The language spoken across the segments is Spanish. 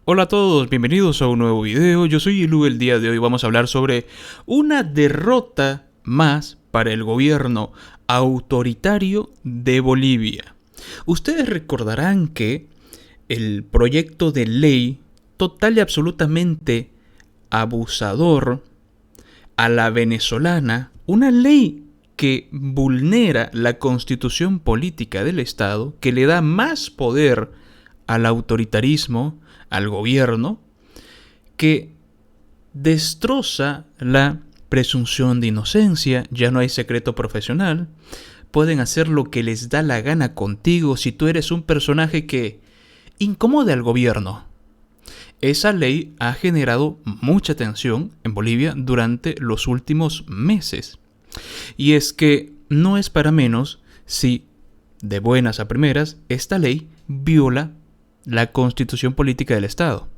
Hola a todos, bienvenidos a un nuevo video. Yo soy Ilu. El día de hoy vamos a hablar sobre una derrota más para el gobierno autoritario de Bolivia. Ustedes recordarán que el proyecto de ley total y absolutamente abusador a la venezolana, una ley que vulnera la constitución política del Estado, que le da más poder al autoritarismo, al gobierno, que destroza la presunción de inocencia. Ya no hay secreto profesional, pueden hacer lo que les da la gana contigo si tú eres un personaje que incomode al gobierno. Esa ley ha generado mucha tensión en Bolivia durante los últimos meses. Y es que no es para menos si, de buenas a primeras, esta ley viola la constitución política del Estado.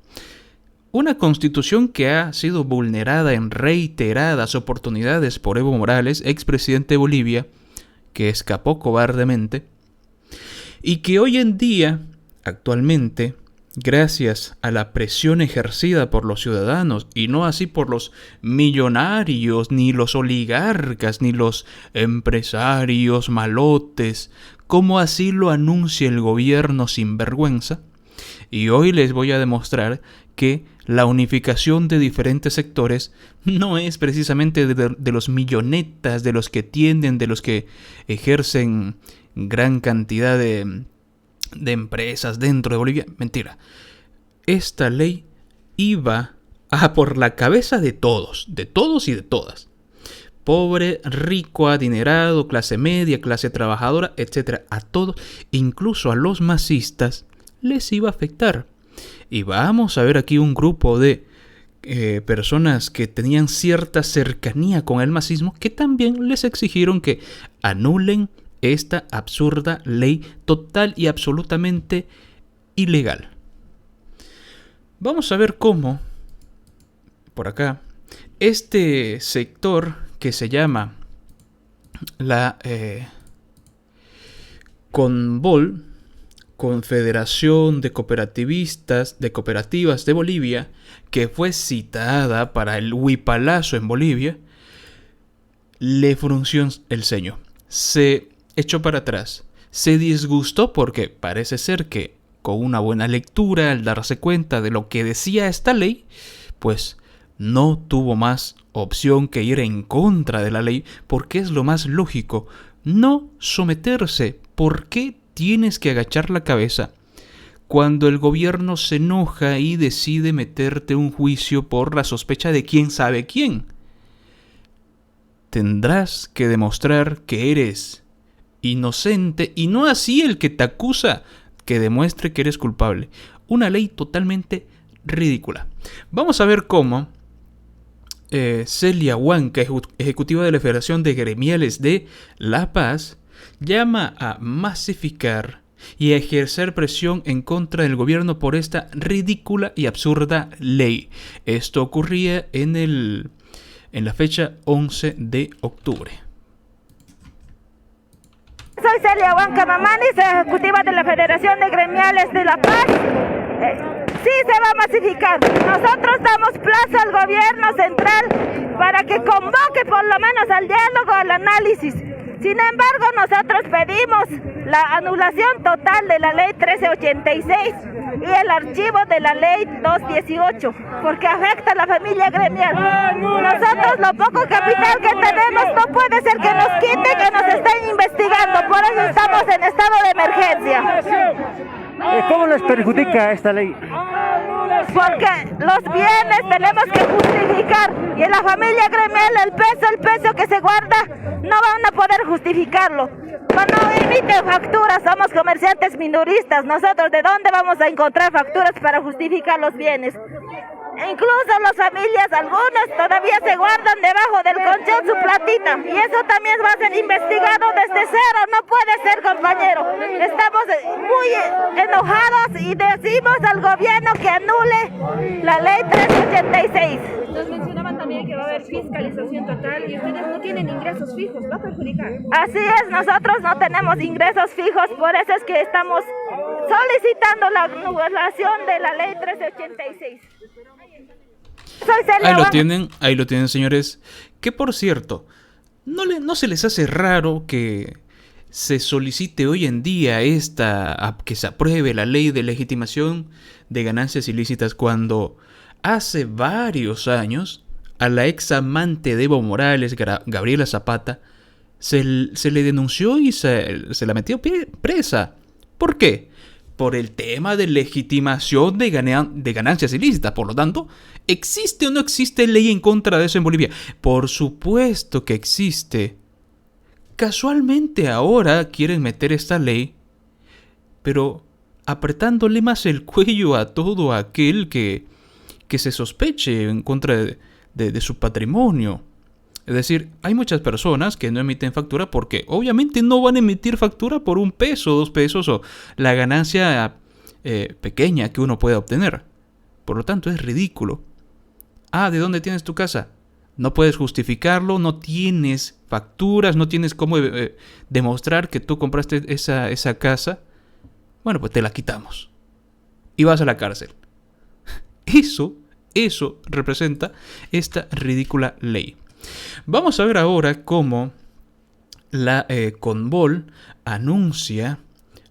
Una constitución que ha sido vulnerada en reiteradas oportunidades por Evo Morales, expresidente de Bolivia, que escapó cobardemente, y que hoy en día, actualmente, gracias a la presión ejercida por los ciudadanos, y no así por los millonarios, ni los oligarcas, ni los empresarios malotes, como así lo anuncia el gobierno sinvergüenza. Y hoy les voy a demostrar que la unificación de diferentes sectores no es precisamente de los millonetas, de los que tienden, de los que ejercen gran cantidad de empresas dentro de Bolivia. Mentira. Esta ley iba a por la cabeza de todos y de todas. Pobre, rico, adinerado, clase media, clase trabajadora, etc. A todos, incluso a los masistas, les iba a afectar. Y vamos a ver aquí un grupo de personas que tenían cierta cercanía con el masismo, que también les exigieron que anulen esta absurda ley total y absolutamente ilegal. Vamos a ver cómo, por acá, este sector que se llama la CONBOL, Confederación de Cooperativas de Bolivia, que fue citada para el huipalazo en Bolivia, le frunció el ceño. Se echó para atrás. Se disgustó porque parece ser que con una buena lectura, al darse cuenta de lo que decía esta ley, pues no tuvo más opción que ir en contra de la ley, porque es lo más lógico, no someterse. ¿Por qué tienes que agachar la cabeza cuando el gobierno se enoja y decide meterte un juicio por la sospecha de quién sabe quién? Tendrás que demostrar que eres inocente y no así el que te acusa que demuestre que eres culpable. Una ley totalmente ridícula. Vamos a ver cómo Celia Huanca, ejecutiva de la Federación de Gremiales de La Paz, llama a masificar y a ejercer presión en contra del gobierno por esta ridícula y absurda ley. Esto ocurría en la fecha 11 de octubre. Soy Celia Huanca Mamanis, ejecutiva de la Federación de Gremiales de La Paz. Sí se va a masificar. Nosotros damos plazo al gobierno central para que convoque por lo menos al diálogo, al análisis. Sin embargo, nosotros pedimos la anulación total de la ley 1386 y el archivo de la ley 218, porque afecta a la familia gremial. Nosotros lo poco capital que tenemos no puede ser que nos quiten, que nos estén investigando, por eso estamos en estado de emergencia. ¿Cómo les perjudica esta ley? Porque los bienes tenemos que justificar y en la familia gremial el peso que se guarda no van a poder justificarlo. Cuando emiten facturas, somos comerciantes minoristas. Nosotros, ¿de dónde vamos a encontrar facturas para justificar los bienes? E incluso las familias, algunas todavía se guardan debajo del colchón su platita. Y eso también va a ser investigado desde cero. No puede ser, compañero. Estamos muy enojados y decimos al gobierno que anule la ley 386. Nos mencionaban también que va a haber fiscalización total y ustedes no tienen ingresos fijos, ¿va a perjudicar? Así es, nosotros no tenemos ingresos fijos, por eso es que estamos solicitando la anulación de la ley 1386. Soy Celia Ahí lo tienen, señores. Que por cierto, no se les hace raro que se solicite hoy en día que se apruebe la ley de legitimación de ganancias ilícitas cuando hace varios años a la ex amante de Evo Morales, Gabriela Zapata, se le denunció y se la metió presa? ¿Por qué? Por el tema de legitimación de ganancias ilícitas. Por lo tanto, ¿existe o no existe ley en contra de eso en Bolivia? Por supuesto que existe. Casualmente ahora quieren meter esta ley, pero apretándole más el cuello a todo aquel que se sospeche en contra de su patrimonio. Es decir, hay muchas personas que no emiten factura porque obviamente no van a emitir factura por 1 peso, 2 pesos o la ganancia pequeña que uno pueda obtener. Por lo tanto, es ridículo. ¿De dónde tienes tu casa? No puedes justificarlo, no tienes facturas, no tienes cómo demostrar que tú compraste esa casa. Bueno, pues te la quitamos. Y vas a la cárcel. Eso representa esta ridícula ley. Vamos a ver ahora cómo la Conbol anuncia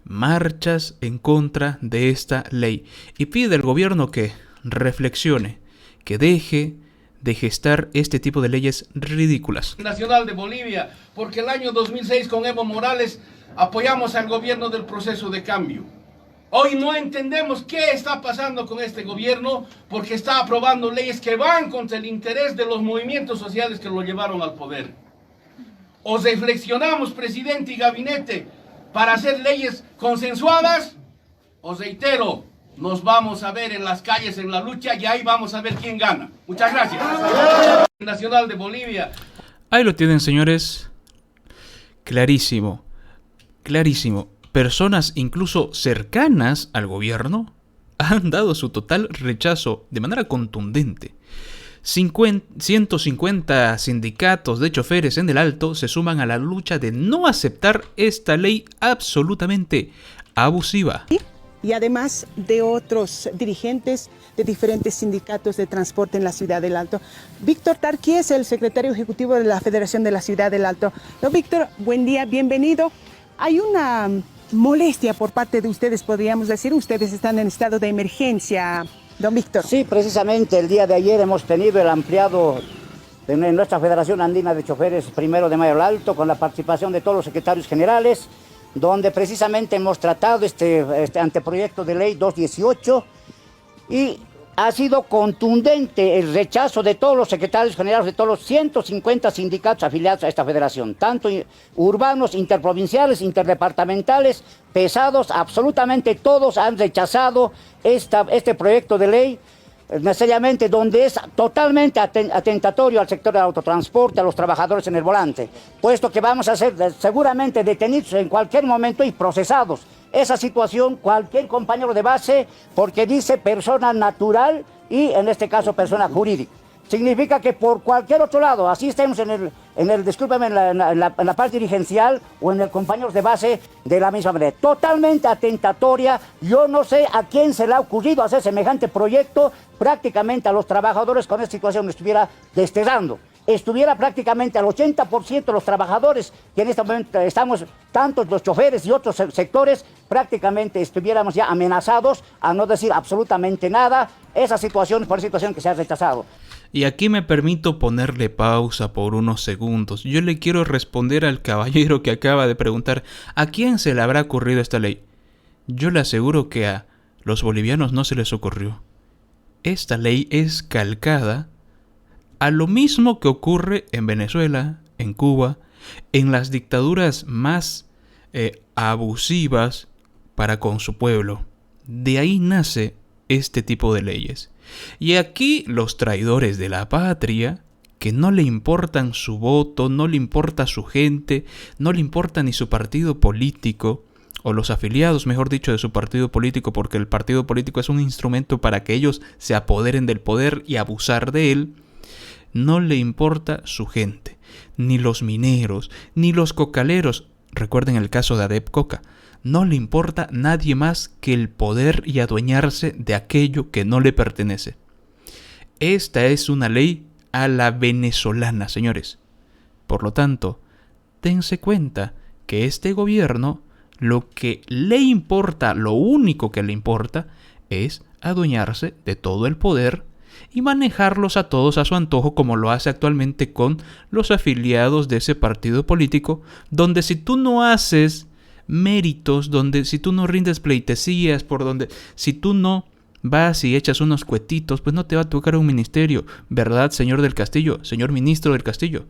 marchas en contra de esta ley y pide al gobierno que reflexione, que deje de gestar este tipo de leyes ridículas. Nacional de Bolivia, porque el año 2006 con Evo Morales apoyamos al gobierno del proceso de cambio. Hoy no entendemos qué está pasando con este gobierno porque está aprobando leyes que van contra el interés de los movimientos sociales que lo llevaron al poder. O reflexionamos, presidente y gabinete, para hacer leyes consensuadas, os reitero, nos vamos a ver en las calles en la lucha y ahí vamos a ver quién gana. Muchas gracias. Nacional de Bolivia. Ahí lo tienen, señores. Clarísimo. Personas incluso cercanas al gobierno han dado su total rechazo de manera contundente. 150 sindicatos de choferes en el Alto se suman a la lucha de no aceptar esta ley absolutamente abusiva. Y además de otros dirigentes de diferentes sindicatos de transporte en la Ciudad del Alto. Víctor Tarqui es el secretario ejecutivo de la Federación de la Ciudad del Alto. Don Víctor, buen día, bienvenido. Hay una molestia por parte de ustedes, podríamos decir. Ustedes están en estado de emergencia, don Víctor. Sí, precisamente el día de ayer hemos tenido el ampliado de nuestra Federación Andina de Choferes 1 de Mayo al Alto, con la participación de todos los secretarios generales, donde precisamente hemos tratado este anteproyecto de ley 218 y ha sido contundente el rechazo de todos los secretarios generales de todos los 150 sindicatos afiliados a esta federación, tanto urbanos, interprovinciales, interdepartamentales, pesados, absolutamente todos han rechazado este proyecto de ley, necesariamente donde es totalmente atentatorio al sector del autotransporte, a los trabajadores en el volante, puesto que vamos a ser seguramente detenidos en cualquier momento y procesados. Esa situación, cualquier compañero de base, porque dice persona natural y en este caso persona jurídica. Significa que por cualquier otro lado, así estemos discúlpeme, en la parte dirigencial o en el compañeros de base, de la misma manera. Totalmente atentatoria. Yo no sé a quién se le ha ocurrido hacer semejante proyecto. Prácticamente a los trabajadores con esta situación estuviera desterrando. Estuviera prácticamente al 80% de los trabajadores que en este momento estamos, tanto los choferes y otros sectores, prácticamente estuviéramos ya amenazados, a no decir absolutamente nada. Esa situación es por situación que se ha rechazado. Y aquí me permito ponerle pausa por unos segundos. Yo le quiero responder al caballero que acaba de preguntar ¿a quién se le habrá ocurrido esta ley? Yo le aseguro que a los bolivianos no se les ocurrió. Esta ley es calcada a lo mismo que ocurre en Venezuela, en Cuba, en las dictaduras más abusivas para con su pueblo. De ahí nace este tipo de leyes. Y aquí los traidores de la patria, que no le importan su voto, no le importa su gente, no le importa ni su partido político, o los afiliados, mejor dicho, de su partido político, porque el partido político es un instrumento para que ellos se apoderen del poder y abusar de él. No le importa su gente, ni los mineros, ni los cocaleros. Recuerden el caso de Adep Coca. no le importa nadie más que el poder y adueñarse de aquello que no le pertenece. Esta es una ley a la venezolana, señores. Por lo tanto, dense cuenta que este gobierno lo que le importa, lo único que le importa, es adueñarse de todo el poder y manejarlos a todos a su antojo, como lo hace actualmente con los afiliados de ese partido político, donde si tú no haces méritos, donde si tú no rindes pleitesías, por donde si tú no vas y echas unos cuetitos, pues no te va a tocar un ministerio, ¿verdad, señor del Castillo, señor ministro del Castillo?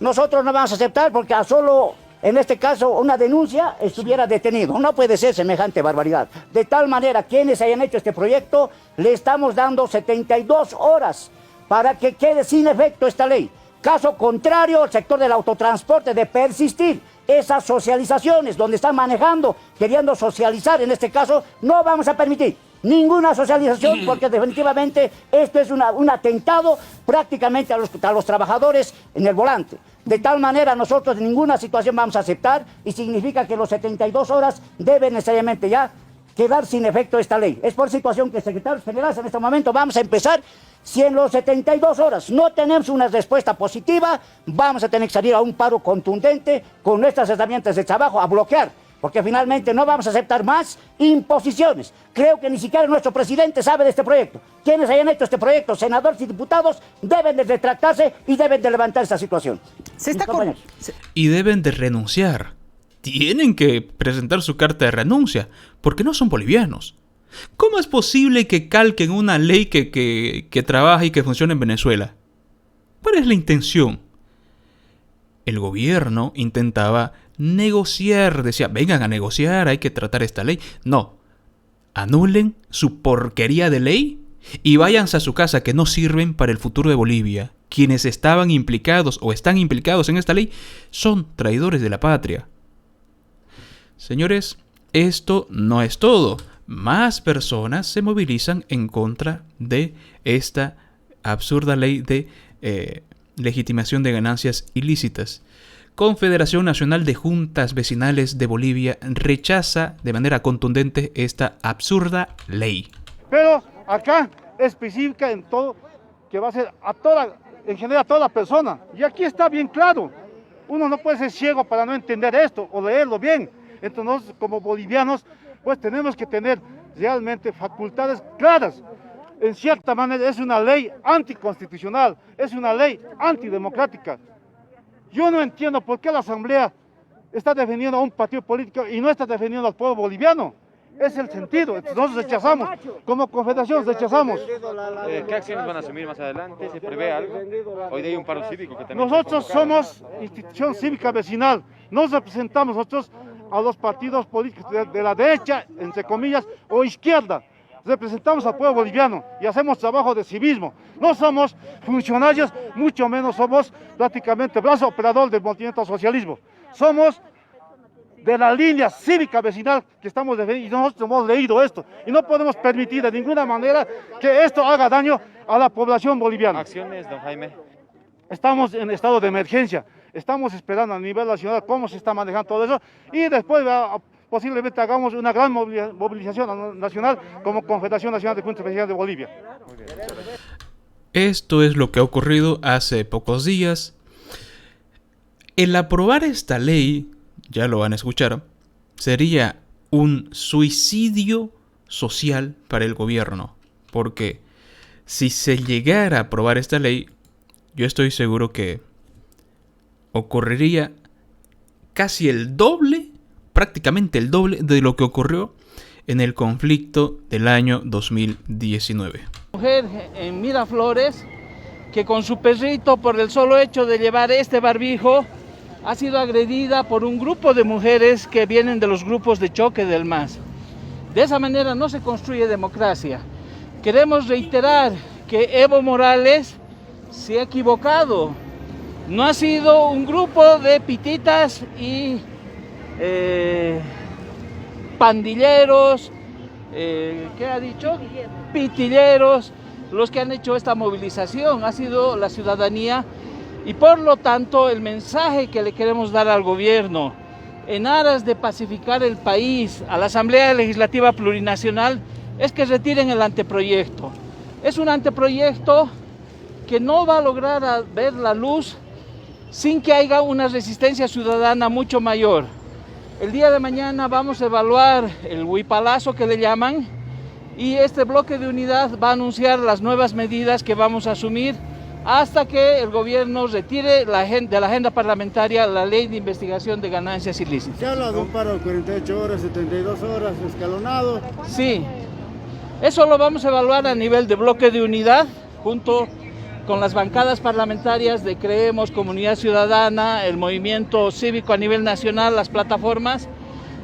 Nosotros no vamos a aceptar porque a solo, en este caso, una denuncia estuviera detenido. No puede ser semejante barbaridad. De tal manera, quienes hayan hecho este proyecto, le estamos dando 72 horas para que quede sin efecto esta ley. Caso contrario, el sector del autotransporte de persistir esas socializaciones donde están manejando, queriendo socializar, en este caso, no vamos a permitir ninguna socialización porque definitivamente esto es un atentado prácticamente a los trabajadores en el volante. De tal manera nosotros en ninguna situación vamos a aceptar y significa que los 72 horas deben necesariamente ya quedar sin efecto esta ley. Es por situación que secretarios generales en este momento vamos a empezar. Si en los 72 horas no tenemos una respuesta positiva, vamos a tener que salir a un paro contundente con nuestras herramientas de trabajo a bloquear, porque finalmente no vamos a aceptar más imposiciones. Creo que ni siquiera nuestro presidente sabe de este proyecto. Quienes hayan hecho este proyecto, senadores y diputados, deben de retractarse y deben de levantar esta situación. Y deben de renunciar. Tienen que presentar su carta de renuncia, porque no son bolivianos. ¿Cómo es posible que calquen una ley que trabaja y que funciona en Venezuela? ¿Cuál es la intención? El gobierno intentaba negociar, decía, vengan a negociar, hay que tratar esta ley. No, anulen su porquería de ley y váyanse a su casa, que no sirven para el futuro de Bolivia. Quienes estaban implicados o están implicados en esta ley son traidores de la patria. Señores, esto no es todo. Más personas se movilizan en contra de esta absurda ley de legitimación de ganancias ilícitas. Confederación Nacional de Juntas Vecinales de Bolivia rechaza de manera contundente esta absurda ley. Pero acá especifica en todo que va a ser en general a toda la persona. Y aquí está bien claro. Uno no puede ser ciego para no entender esto o leerlo bien. Entonces nosotros como bolivianos pues tenemos que tener realmente facultades claras. En cierta manera es una ley anticonstitucional, es una ley antidemocrática. Yo no entiendo por qué la Asamblea está defendiendo a un partido político y no está defendiendo al pueblo boliviano. Es el sentido. Nosotros rechazamos, como confederación rechazamos. ¿Qué acciones van a asumir más adelante? ¿Se prevé algo? Hoy hay un paro cívico que también... Nosotros somos institución cívica vecinal, nos representamos nosotros a los partidos políticos de la derecha, entre comillas, o izquierda. Representamos al pueblo boliviano y hacemos trabajo de civismo. No somos funcionarios, mucho menos somos prácticamente brazo operador del movimiento socialismo. Somos de la línea cívica vecinal que estamos defendiendo y nosotros hemos leído esto. Y no podemos permitir de ninguna manera que esto haga daño a la población boliviana. ¿Acciones, don Jaime? Estamos en estado de emergencia. Estamos esperando a nivel nacional cómo se está manejando todo eso y después posiblemente hagamos una gran movilización nacional como Confederación Nacional de Juntas Vecinales de Bolivia. Esto es lo que ha ocurrido hace pocos días. El aprobar esta ley, ya lo van a escuchar, sería un suicidio social para el gobierno. Porque si se llegara a aprobar esta ley, yo estoy seguro que ocurriría casi el doble, prácticamente el doble de lo que ocurrió en el conflicto del año 2019. Mujer en Miraflores que con su perrito, por el solo hecho de llevar este barbijo, ha sido agredida por un grupo de mujeres que vienen de los grupos de choque del MAS. De esa manera no se construye democracia. Queremos reiterar que Evo Morales se ha equivocado. No ha sido un grupo de pititas y pandilleros, ¿qué ha dicho? Pitilleros, los que han hecho esta movilización, ha sido la ciudadanía y por lo tanto el mensaje que le queremos dar al gobierno en aras de pacificar el país, a la Asamblea Legislativa Plurinacional, es que retiren el anteproyecto. Es un anteproyecto que no va a lograr ver la luz sin que haya una resistencia ciudadana mucho mayor. El día de mañana vamos a evaluar el huipalazo que le llaman, y este bloque de unidad va a anunciar las nuevas medidas que vamos a asumir hasta que el gobierno retire de la agenda parlamentaria la ley de investigación de ganancias ilícitas. Se habla de un paro de 48 horas, 72 horas, escalonado. Sí, eso lo vamos a evaluar a nivel de bloque de unidad, junto con las bancadas parlamentarias de Creemos, Comunidad Ciudadana, el movimiento cívico a nivel nacional, las plataformas,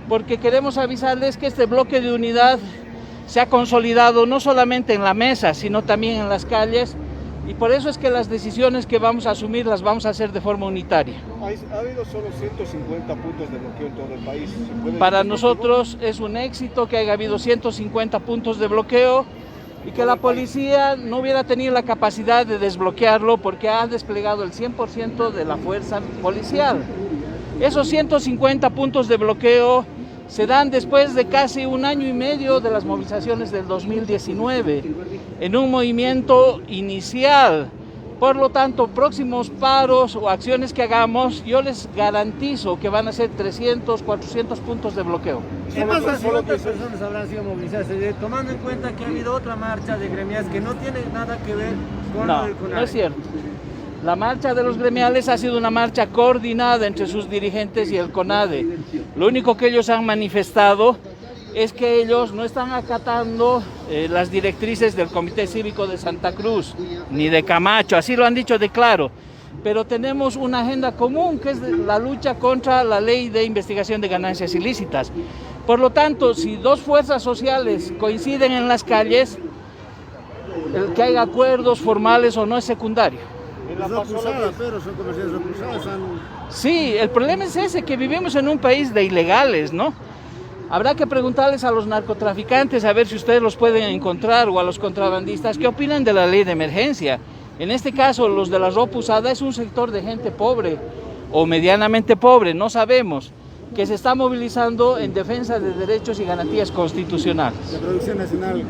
porque queremos avisarles que este bloque de unidad se ha consolidado no solamente en la mesa, sino también en las calles, y por eso es que las decisiones que vamos a asumir las vamos a hacer de forma unitaria. Ha habido solo 150 puntos de bloqueo en todo el país. Para nosotros es un éxito que haya habido 150 puntos de bloqueo y que la policía no hubiera tenido la capacidad de desbloquearlo porque ha desplegado el 100% de la fuerza policial. Esos 150 puntos de bloqueo se dan después de casi 1 año y medio de las movilizaciones del 2019, en un movimiento inicial. Por lo tanto, próximos paros o acciones que hagamos, yo les garantizo que van a ser 300, 400 puntos de bloqueo. ¿Qué pasa si otras personas habrán sido movilizadas? Tomando en cuenta que ha habido otra marcha de gremiales que no tiene nada que ver con el CONADE. No es cierto. La marcha de los gremiales ha sido una marcha coordinada entre sus dirigentes y el CONADE. Lo único que ellos han manifestado es que ellos no están acatando las directrices del Comité Cívico de Santa Cruz, ni de Camacho, así lo han dicho de claro. Pero tenemos una agenda común, que es la lucha contra la ley de investigación de ganancias ilícitas. Por lo tanto, si dos fuerzas sociales coinciden en las calles, el que haya acuerdos formales o no es secundario. Pero son comerciantes repulsadas. Sí, el problema es ese, que vivimos en un país de ilegales, ¿no? Habrá que preguntarles a los narcotraficantes a ver si ustedes los pueden encontrar, o a los contrabandistas, qué opinan de la ley de emergencia. En este caso, los de la ropa usada es un sector de gente pobre o medianamente pobre, no sabemos, que se está movilizando en defensa de derechos y garantías constitucionales. La producción nacional.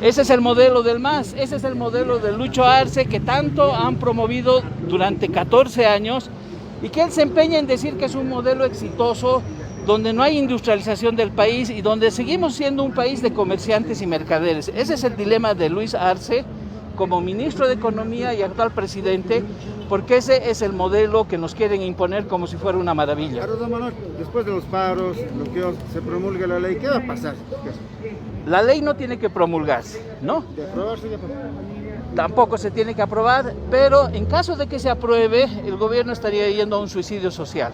Ese es el modelo del MAS, ese es el modelo del Lucho Arce que tanto han promovido durante 14 años y que él se empeña en decir que es un modelo exitoso, donde no hay industrialización del país y donde seguimos siendo un país de comerciantes y mercaderes. Ese es el dilema de Luis Arce como ministro de Economía y actual presidente, porque ese es el modelo que nos quieren imponer como si fuera una maravilla. Después de los paros, bloqueos, se promulga la ley, ¿qué va a pasar? La ley no tiene que promulgarse, ¿no? De aprobarse ya. Tampoco se tiene que aprobar, pero en caso de que se apruebe, el gobierno estaría yendo a un suicidio social.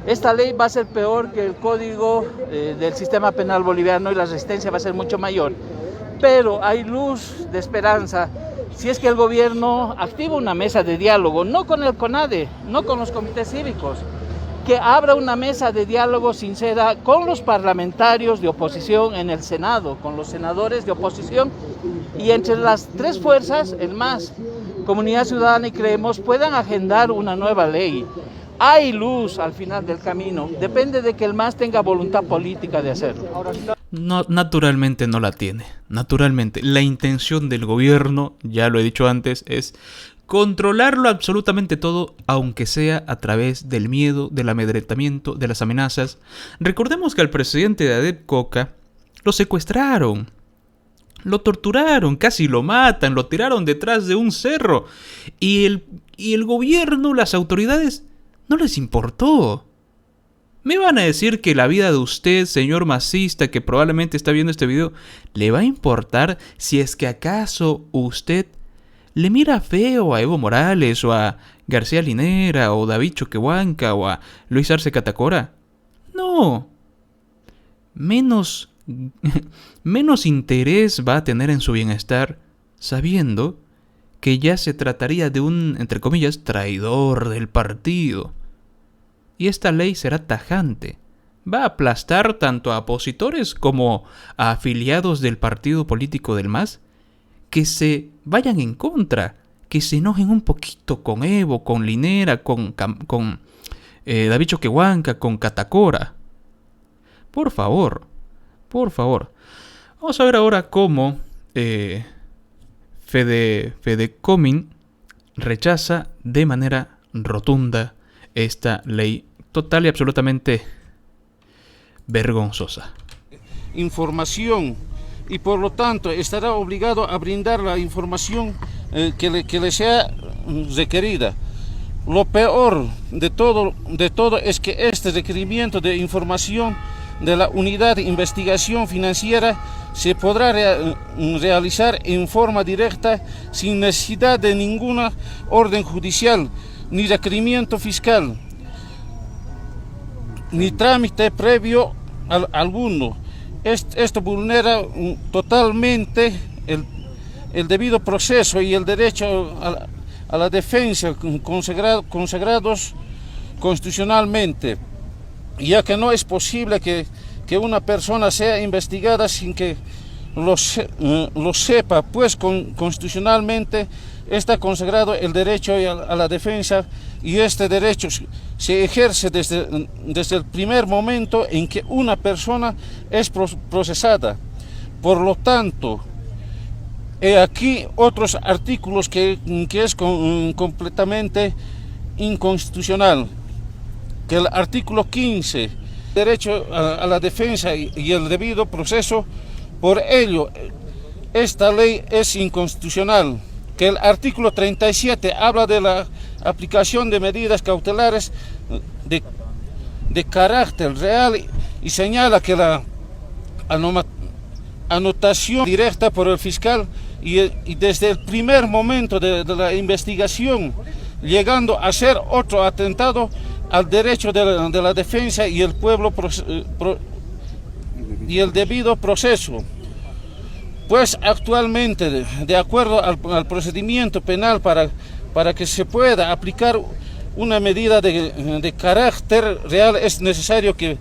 Esta ley va a ser peor que el código del sistema penal boliviano y la resistencia va a ser mucho mayor. Pero hay luz de esperanza si es que el gobierno activa una mesa de diálogo, no con el CONADE, no con los comités cívicos, que abra una mesa de diálogo sincera con los parlamentarios de oposición en el Senado, con los senadores de oposición, y entre las tres fuerzas, el MAS, Comunidad Ciudadana y Creemos, puedan agendar una nueva ley. Hay luz al final del camino, depende de que el MAS tenga voluntad política de hacerlo. No, naturalmente no la tiene, naturalmente. La intención del gobierno, ya lo he dicho antes, es controlarlo absolutamente todo, aunque sea a través del miedo, del amedrentamiento, de las amenazas. Recordemos que al presidente de ADEP Coca lo secuestraron, lo torturaron, casi lo matan, lo tiraron detrás de un cerro. Y el gobierno, las autoridades, no les importó. ¿Me van a decir que la vida de usted, señor masista, que probablemente está viendo este video, le va a importar si es que acaso usted le mira feo a Evo Morales o a García Linera o David Choquehuanca o a Luis Arce Catacora? No. Menos interés va a tener en su bienestar sabiendo que ya se trataría de un, entre comillas, traidor del partido. Y esta ley será tajante. Va a aplastar tanto a opositores como a afiliados del partido político del MAS que se vayan en contra, que se enojen un poquito con Evo, con Linera, con David Choquehuanca con Catacora. Por favor, por favor. Vamos a ver ahora cómo Fedecomin rechaza de manera rotunda esta ley total y absolutamente vergonzosa. Información, y por lo tanto estará obligado a brindar la información que le sea requerida. Lo peor de todo es que este requerimiento de información de la Unidad de Investigación Financiera se podrá realizar en forma directa sin necesidad de ninguna orden judicial, ni requerimiento fiscal, ni trámite previo alguno. Esto vulnera totalmente el debido proceso y el derecho a la defensa consagrados constitucionalmente, ya que no es posible que una persona sea investigada sin que lo sepa, pues constitucionalmente está consagrado el derecho a la defensa, y este derecho se ejerce desde el primer momento en que una persona es procesada. Por lo tanto, he aquí otros artículos que es completamente inconstitucional. Que el artículo 15, derecho a la defensa y el debido proceso, por ello esta ley es inconstitucional. Que el artículo 37 habla de la aplicación de medidas cautelares de carácter real y señala que la anotación directa por el fiscal y desde el primer momento de la investigación, llegando a ser otro atentado al derecho de la defensa y el pueblo y el debido proceso. Pues actualmente, de acuerdo al procedimiento penal, para que se pueda aplicar una medida de carácter real, es necesario que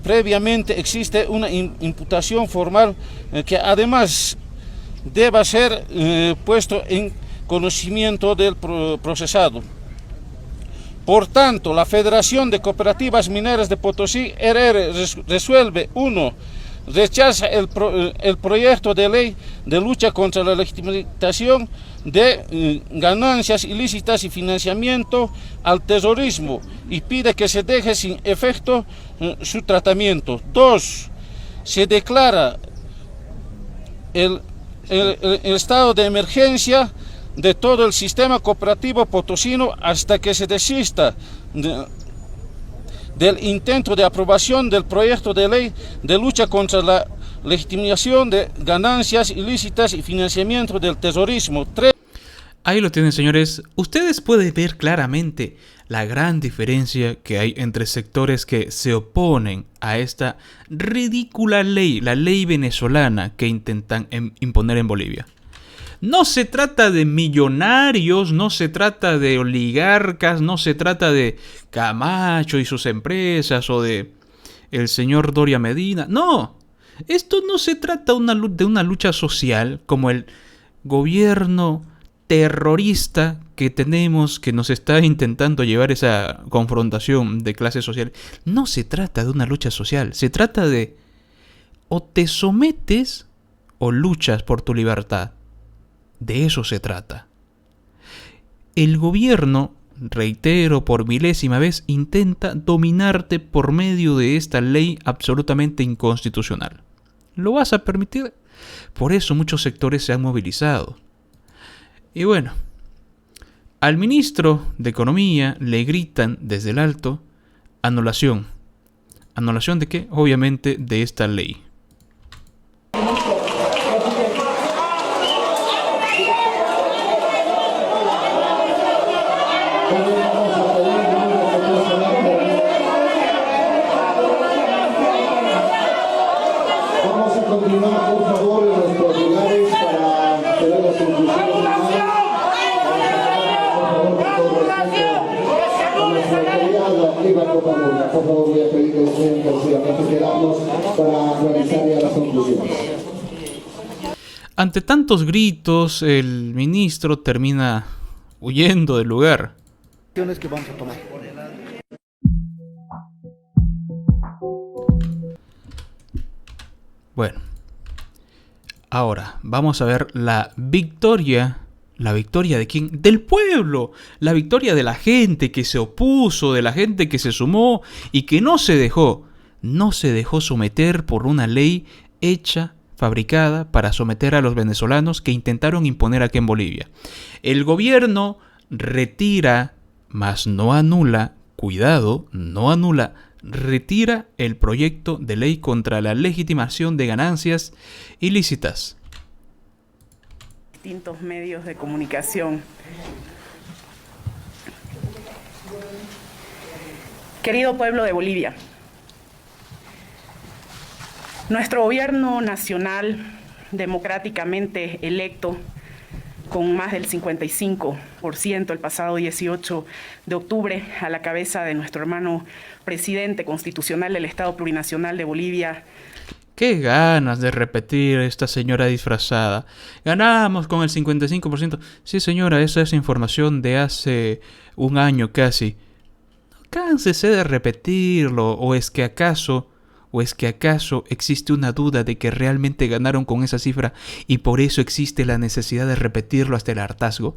previamente existe una imputación formal que además deba ser puesto en conocimiento del procesado. Por tanto, la Federación de Cooperativas Mineras de Potosí, RR, resuelve: 1. Rechaza el proyecto de ley de lucha contra la legitimación de ganancias ilícitas y financiamiento al terrorismo, y pide que se deje sin efecto su tratamiento. 2. Se declara el estado de emergencia de todo el sistema cooperativo potosino hasta que se desista del intento de aprobación del proyecto de ley de lucha contra la legitimación de ganancias ilícitas y financiamiento del terrorismo. 3. Ahí lo tienen, señores. Ustedes pueden ver claramente la gran diferencia que hay entre sectores que se oponen a esta ridícula ley, la ley venezolana que intentan imponer en Bolivia. No se trata de millonarios, no se trata de oligarcas, no se trata de Camacho y sus empresas o de el señor Doria Medina. No, esto no se trata de una lucha social como el gobierno terrorista que tenemos, que nos está intentando llevar esa confrontación de clases sociales. No se trata de una lucha social, se trata de o te sometes o luchas por tu libertad. De eso se trata. El gobierno, reitero por milésima vez, intenta dominarte por medio de esta ley absolutamente inconstitucional. ¿Lo vas a permitir? Por eso muchos sectores se han movilizado. Y bueno, al ministro de Economía le gritan desde el alto: anulación. ¿Anulación de qué? Obviamente de esta ley. Vamos a continuar, por favor, en nuestros lugares para tener las conclusiones. Por favor, voy a pedir que estén encarecidamente quedamos para realizar ya las conclusiones. Ante tantos gritos, el ministro termina huyendo del lugar. Que vamos a tomar. Bueno, ahora vamos a ver la victoria. ¿La victoria de quién? ¡Del pueblo! La victoria de la gente que se opuso, de la gente que se sumó y que no se dejó someter por una ley hecha, fabricada para someter a los venezolanos que intentaron imponer aquí en Bolivia. El gobierno retira, mas no anula, cuidado, no anula, retira el proyecto de ley contra la legitimación de ganancias ilícitas. Distintos medios de comunicación. Querido pueblo de Bolivia, nuestro gobierno nacional, democráticamente electo, con más del 55% el pasado 18 de octubre, a la cabeza de nuestro hermano presidente constitucional del Estado Plurinacional de Bolivia. ¡Qué ganas de repetir esta señora disfrazada! Ganamos con el 55%. Sí, señora, esa es información de hace un año casi. Cánsese de repetirlo, o es que acaso existe una duda de que realmente ganaron con esa cifra y por eso existe la necesidad de repetirlo hasta el hartazgo.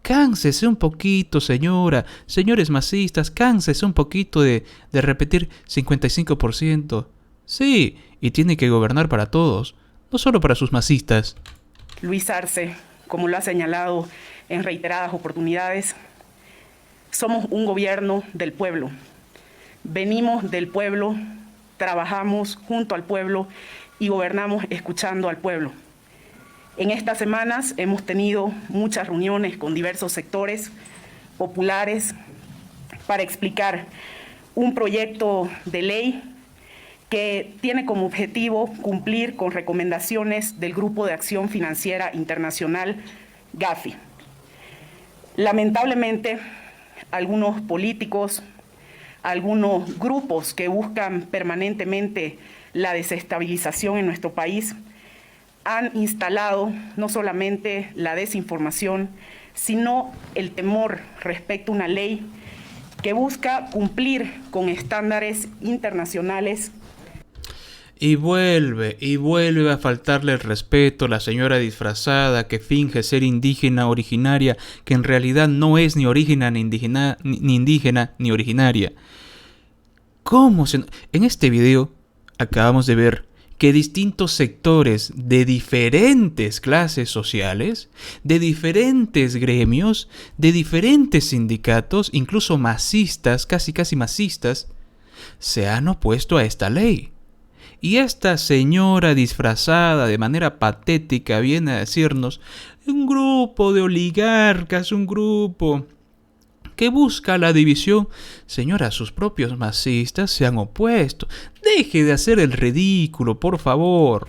Cánsese un poquito, señora. Señores masistas, cánsese un poquito de repetir 55%. Sí, y tiene que gobernar para todos, no solo para sus masistas. Luis Arce, como lo ha señalado en reiteradas oportunidades, somos un gobierno del pueblo. Venimos del pueblo, trabajamos junto al pueblo y gobernamos escuchando al pueblo. En estas semanas hemos tenido muchas reuniones con diversos sectores populares para explicar un proyecto de ley que tiene como objetivo cumplir con recomendaciones del Grupo de Acción Financiera Internacional, GAFI. Lamentablemente, algunos políticos, algunos grupos que buscan permanentemente la desestabilización en nuestro país, han instalado no solamente la desinformación, sino el temor respecto a una ley que busca cumplir con estándares internacionales. Y vuelve a faltarle el respeto a la señora disfrazada que finge ser indígena originaria, que en realidad no es ni indígena ni originaria. En este video acabamos de ver que distintos sectores de diferentes clases sociales, de diferentes gremios, de diferentes sindicatos, incluso masistas, casi masistas, se han opuesto a esta ley. Y esta señora disfrazada de manera patética viene a decirnos: un grupo de oligarcas, un grupo que busca la división. Señora, sus propios masistas se han opuesto. Deje de hacer el ridículo, por favor.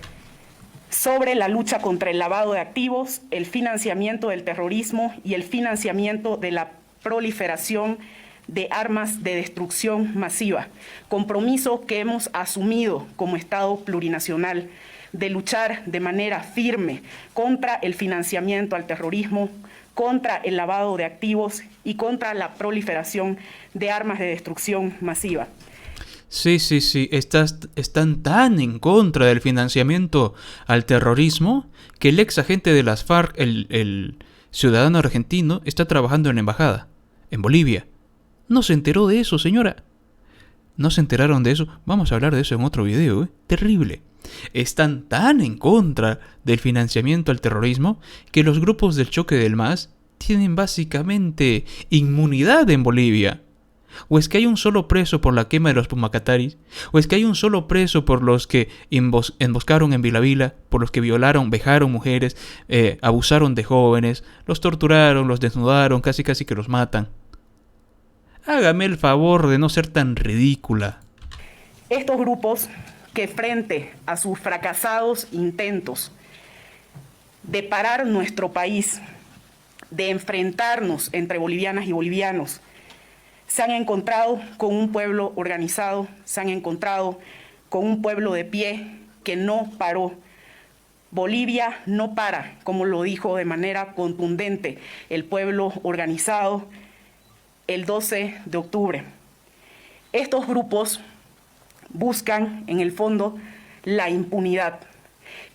Sobre la lucha contra el lavado de activos, el financiamiento del terrorismo y el financiamiento de la proliferación de armas de destrucción masiva, compromiso que hemos asumido como Estado plurinacional de luchar de manera firme contra el financiamiento al terrorismo, contra el lavado de activos y contra la proliferación de armas de destrucción masiva. Sí, están tan en contra del financiamiento al terrorismo que el ex agente de las FARC, el ciudadano argentino, está trabajando en la embajada, en Bolivia. ¿No se enteró de eso, señora? ¿No se enteraron de eso? Vamos a hablar de eso en otro video, ¿eh? Terrible. Están tan en contra del financiamiento al terrorismo que los grupos del choque del MAS tienen básicamente inmunidad en Bolivia. ¿O es que hay un solo preso por la quema de los Pumacataris? ¿O es que hay un solo preso por los que emboscaron en Vila, por los que violaron, vejaron mujeres, abusaron de jóvenes, los torturaron, los desnudaron, casi que los matan? Hágame el favor de no ser tan ridícula. Estos grupos que frente a sus fracasados intentos de parar nuestro país, de enfrentarnos entre bolivianas y bolivianos, se han encontrado con un pueblo organizado, se han encontrado con un pueblo de pie que no paró. Bolivia no para, como lo dijo de manera contundente el pueblo organizado el 12 de octubre. Estos grupos buscan, en el fondo, la impunidad.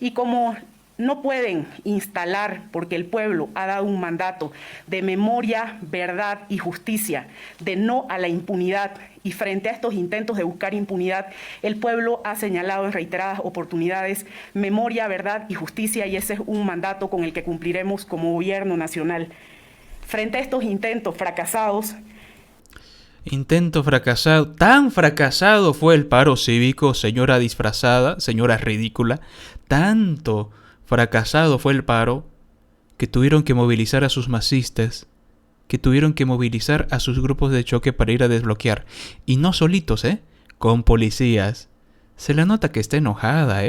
Y como no pueden instalar, porque el pueblo ha dado un mandato de memoria, verdad y justicia, de no a la impunidad, y frente a estos intentos de buscar impunidad, el pueblo ha señalado en reiteradas oportunidades memoria, verdad y justicia, y ese es un mandato con el que cumpliremos como gobierno nacional. Frente a estos intentos fracasados, tan fracasado fue el paro cívico, señora disfrazada, señora ridícula, tanto fracasado fue el paro que tuvieron que movilizar a sus masistas, que tuvieron que movilizar a sus grupos de choque para ir a desbloquear. Y no solitos, con policías. Se le nota que está enojada,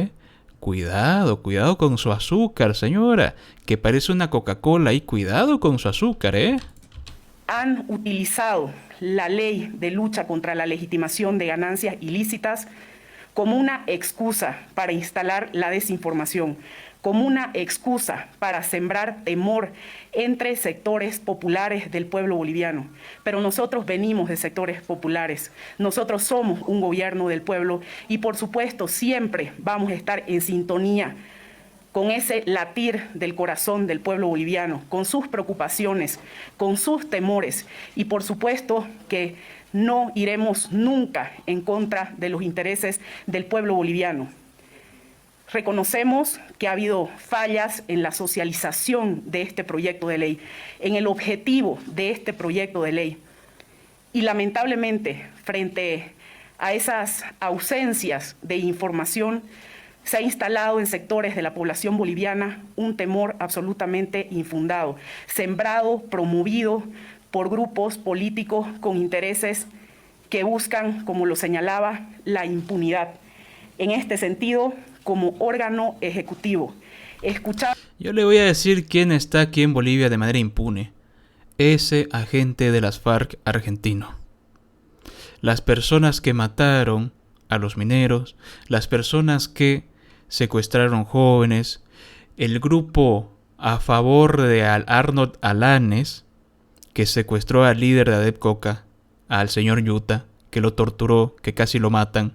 Cuidado con su azúcar, señora, que parece una Coca-Cola, y cuidado con su azúcar, han utilizado la ley de lucha contra la legitimación de ganancias ilícitas como una excusa para instalar la desinformación, como una excusa para sembrar temor entre sectores populares del pueblo boliviano. Pero nosotros venimos de sectores populares, nosotros somos un gobierno del pueblo y por supuesto siempre vamos a estar en sintonía con ese latir del corazón del pueblo boliviano, con sus preocupaciones, con sus temores y por supuesto que no iremos nunca en contra de los intereses del pueblo boliviano. Reconocemos que ha habido fallas en la socialización de este proyecto de ley, en el objetivo de este proyecto de ley. Y lamentablemente, frente a esas ausencias de información, se ha instalado en sectores de la población boliviana un temor absolutamente infundado, sembrado, promovido por grupos políticos con intereses que buscan, como lo señalaba, la impunidad. En este sentido, como órgano ejecutivo, Yo le voy a decir quién está aquí en Bolivia de manera impune. Ese agente de las FARC argentino. Las personas que mataron a los mineros, las personas que secuestraron jóvenes, el grupo a favor de Arnold Alanes, que secuestró al líder de ADEP Coca, al señor Yuta, que lo torturó, que casi lo matan,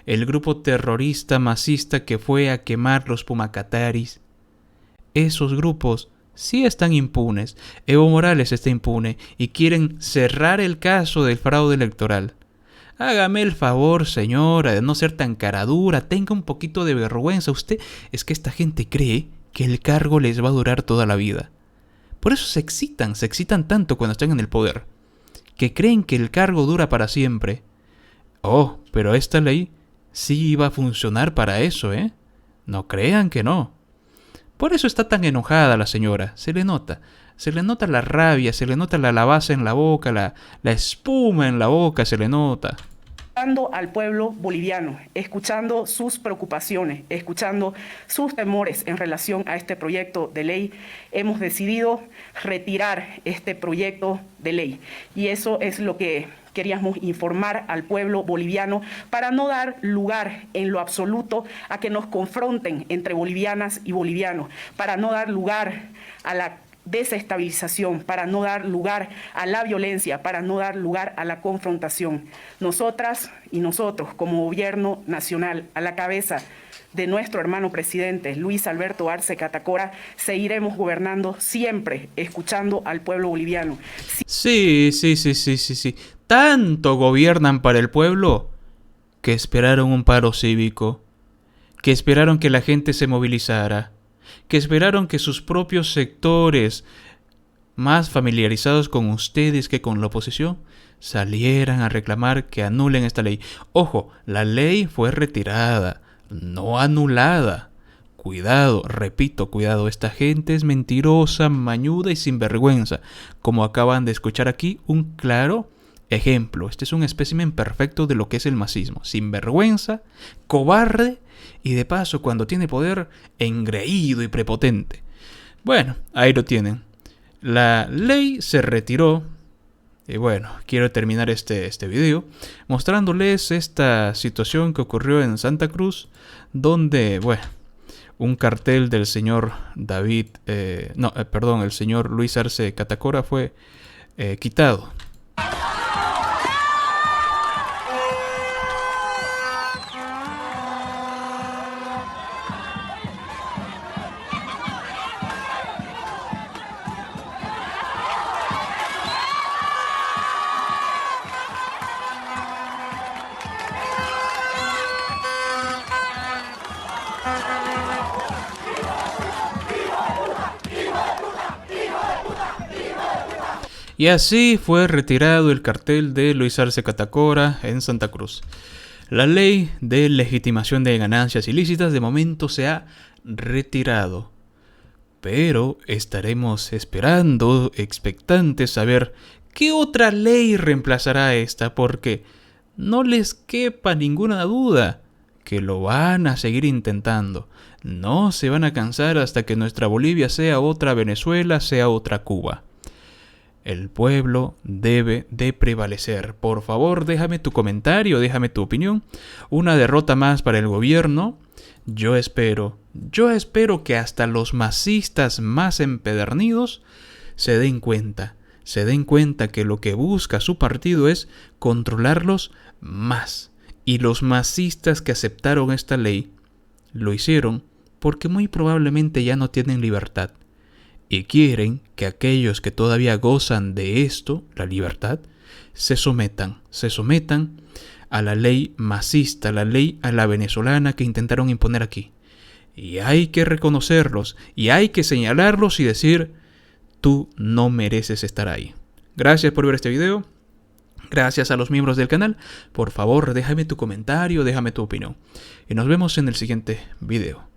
el grupo terrorista masista que fue a quemar los Pumacataris. Esos grupos sí están impunes. Evo Morales está impune y quieren cerrar el caso del fraude electoral. Hágame el favor, señora, de no ser tan caradura, tenga un poquito de vergüenza. Usted, es que esta gente cree que el cargo les va a durar toda la vida. Por eso se excitan tanto cuando están en el poder, que creen que el cargo dura para siempre. Oh, pero esta ley sí iba a funcionar para eso, No crean que no. Por eso está tan enojada la señora, se le nota la rabia, se le nota la lavaza en la boca, la espuma en la boca, se le nota. Escuchando al pueblo boliviano, escuchando sus preocupaciones, escuchando sus temores en relación a este proyecto de ley, hemos decidido retirar este proyecto de ley. Y eso es lo que queríamos informar al pueblo boliviano para no dar lugar en lo absoluto a que nos confronten entre bolivianas y bolivianos, para no dar lugar a la desestabilización, para no dar lugar a la violencia, para no dar lugar a la confrontación. Nosotras y nosotros, como gobierno nacional, a la cabeza de nuestro hermano presidente Luis Alberto Arce Catacora, seguiremos gobernando siempre, escuchando al pueblo boliviano. Sí. Tanto gobiernan para el pueblo que esperaron un paro cívico, que esperaron que la gente se movilizara, que esperaron que sus propios sectores más familiarizados con ustedes que con la oposición salieran a reclamar que anulen esta ley. Ojo, la ley fue retirada, no anulada. Cuidado, repito, cuidado, esta gente es mentirosa, mañuda y sinvergüenza. Como acaban de escuchar aquí, un claro ejemplo. Este es un espécimen perfecto de lo que es el masismo. Sinvergüenza, cobarde y de paso, cuando tiene poder, engreído y prepotente. Bueno, ahí lo tienen. La ley se retiró. Y bueno, quiero terminar este video mostrándoles esta situación que ocurrió en Santa Cruz, donde, bueno, un cartel del señor el señor Luis Arce Catacora fue quitado. Y así fue retirado el cartel de Luis Arce Catacora en Santa Cruz. La ley de legitimación de ganancias ilícitas de momento se ha retirado. Pero estaremos esperando, expectantes, a ver qué otra ley reemplazará esta, porque no les quepa ninguna duda que lo van a seguir intentando. No se van a cansar hasta que nuestra Bolivia sea otra Venezuela, sea otra Cuba. El pueblo debe de prevalecer. Por favor, déjame tu comentario, déjame tu opinión. Una derrota más para el gobierno. Yo espero que hasta los masistas más empedernidos se den cuenta que lo que busca su partido es controlarlos más. Y los masistas que aceptaron esta ley lo hicieron porque muy probablemente ya no tienen libertad. Y quieren que aquellos que todavía gozan de esto, la libertad, se sometan a la ley masista, la ley a la venezolana que intentaron imponer aquí. Y hay que reconocerlos, y hay que señalarlos y decir, tú no mereces estar ahí. Gracias por ver este video. Gracias a los miembros del canal. Por favor, déjame tu comentario, déjame tu opinión. Y nos vemos en el siguiente video.